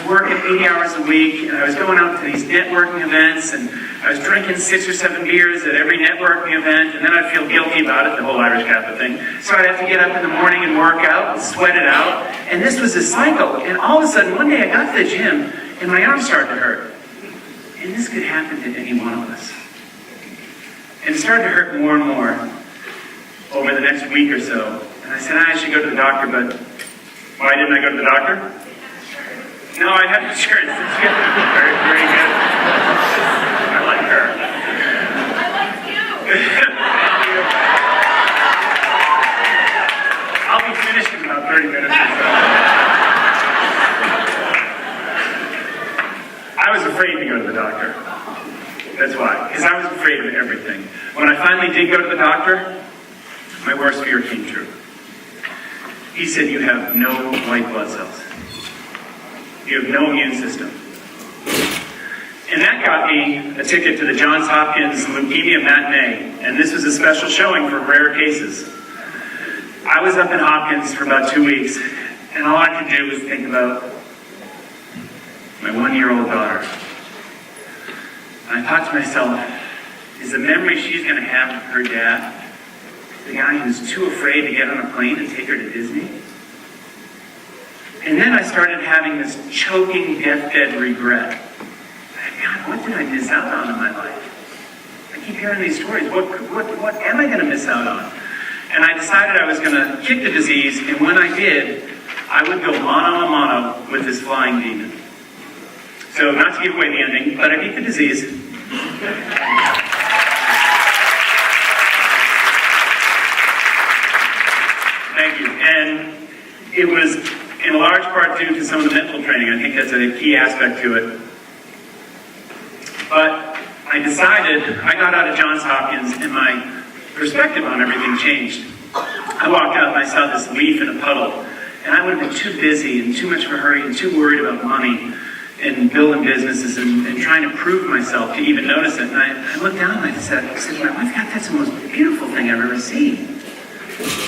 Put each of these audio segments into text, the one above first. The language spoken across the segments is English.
working 80 hours a week, and I was going out to these networking events, and I was drinking 6 or 7 beers at every networking event, and then I'd feel guilty about it, the whole Irish Catholic thing. So I'd have to get up in the morning and work out and sweat it out, and this was a cycle. And all of a sudden, one day I got to the gym, and my arms started to hurt. And this could happen to any one of us. And it started to hurt more and more over the next week or so. And I said, I should go to the doctor, but why didn't I go to the doctor? No, I had insurance. Very, very good. I like her. I like you. I'll be finished in about 30 minutes or so. I was afraid to go to the doctor. That's why. Because I was afraid of everything. When I finally did go to the doctor, my worst fear came true. He said, you have no white blood cells. You have no immune system. And that got me a ticket to the Johns Hopkins Leukemia Matinee. And this was a special showing for rare cases. I was up in Hopkins for about 2 weeks, and all I could do was think about my 1-year-old daughter. And I thought to myself, is the memory she's going to have of her dad the guy who's too afraid to get on a plane and take her to Disney? And then I started having this choking deathbed regret. God, what did I miss out on in my life? I keep hearing these stories. What am I going to miss out on? And I decided I was going to kick the disease, and when I did, I would go mano a mano with this flying demon. So, not to give away the ending, but I beat the disease. Thank you. And it was in large part due to some of the mental training. I think that's a key aspect to it. But I decided, I got out of Johns Hopkins, and my perspective on everything changed. I walked out and I saw this leaf in a puddle, and I would have been too busy and too much of a hurry and too worried about money and building businesses and trying to prove myself to even notice it. And I looked down and I said to my wife, God, that's the most beautiful thing I've ever seen.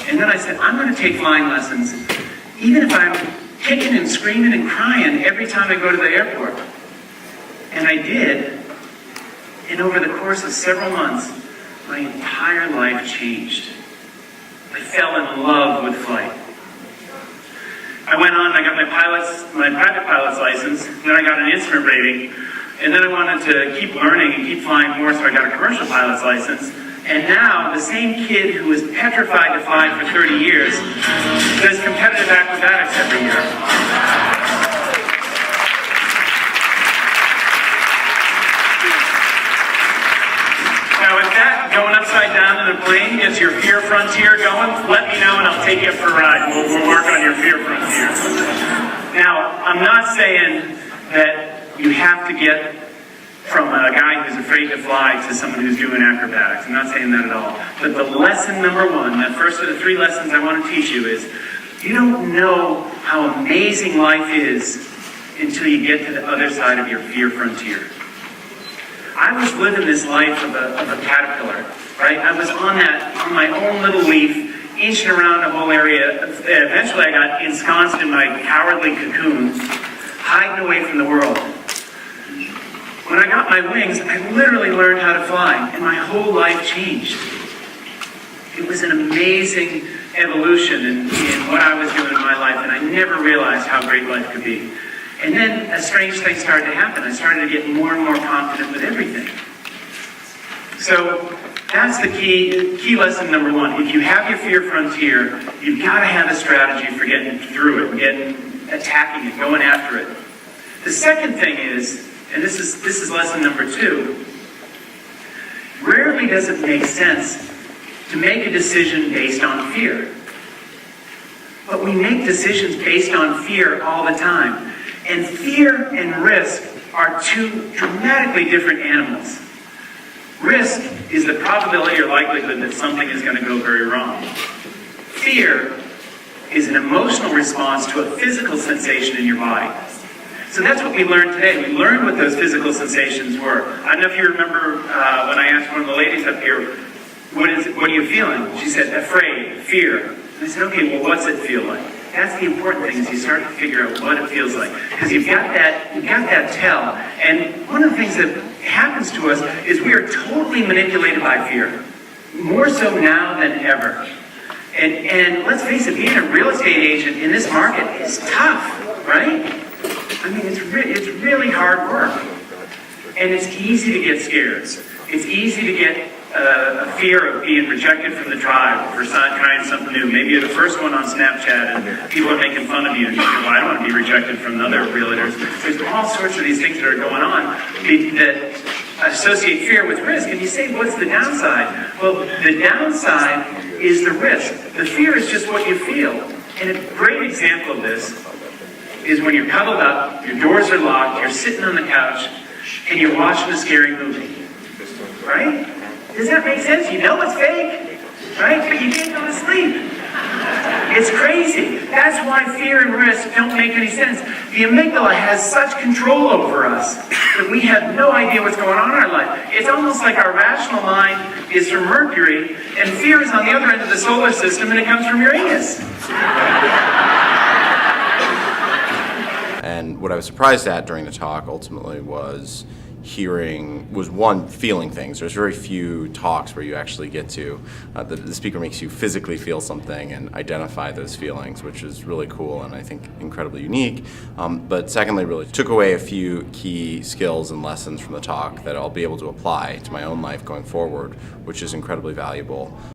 And then I said, I'm going to take flying lessons, even if I'm kicking and screaming and crying every time I go to the airport. And I did. And over the course of several months, my entire life changed. I fell in love with flight. I went on, I got my private pilot's license, then I got an instrument rating, and then I wanted to keep learning and keep flying more, so I got a commercial pilot's license. And now, the same kid who was petrified to fly for 30 years does competitive acrobatics every year. Now, if that going upside down in a plane gets your fear frontier going, let me know and I'll take you for a ride. We'll work on your fear frontier. Now, I'm not saying that you have to get from a guy who's afraid to fly to someone who's doing acrobatics. I'm not saying that at all. But the lesson number one, the first of the 3 lessons I want to teach you is, you don't know how amazing life is until you get to the other side of your fear frontier. I was living this life of a caterpillar, right? I was on my own little leaf, inching around the whole area. Eventually I got ensconced in my cowardly cocoon, hiding away from the world. When I got my wings, I literally learned how to fly, and my whole life changed. It was an amazing evolution in what I was doing in my life, and I never realized how great life could be. And then a strange thing started to happen. I started to get more and more confident with everything. So that's the key lesson number one. If you have your fear frontier, you've got to have a strategy for getting through it, attacking it, going after it. The second thing is, and this is lesson number 2, rarely does it make sense to make a decision based on fear. But we make decisions based on fear all the time. And fear and risk are 2 dramatically different animals. Risk is the probability or likelihood that something is going to go very wrong. Fear is an emotional response to a physical sensation in your body. So that's what we learned today. We learned what those physical sensations were. I don't know if you remember when I asked one of the ladies up here, what are you feeling? She said, afraid, fear. And I said, okay, well, what's it feel like? That's the important thing, is you start to figure out what it feels like. Because you've got that tell. And one of the things that happens to us is we are totally manipulated by fear. More so now than ever. And let's face it, being a real estate agent in this market is tough, right? I mean, it's really hard work. And it's easy to get scared. It's easy to get a fear of being rejected from the tribe for trying something new. Maybe you're the first one on Snapchat and people are making fun of you. And you think, well, I don't want to be rejected from the other realtors. There's all sorts of these things that are going on that associate fear with risk. And you say, what's the downside? Well, the downside is the risk. The fear is just what you feel. And a great example of this is when you're cuddled up, your doors are locked, you're sitting on the couch, and you're watching a scary movie. Right? Does that make sense? You know it's fake, right? But you can't go to sleep. It's crazy. That's why fear and risk don't make any sense. The amygdala has such control over us that we have no idea what's going on in our life. It's almost like our rational mind is from Mercury, and fear is on the other end of the solar system, and it comes from Uranus. And what I was surprised at during the talk ultimately was feeling things. There's very few talks where you actually get to, the speaker makes you physically feel something and identify those feelings, which is really cool and I think incredibly unique. But secondly, really took away a few key skills and lessons from the talk that I'll be able to apply to my own life going forward, which is incredibly valuable.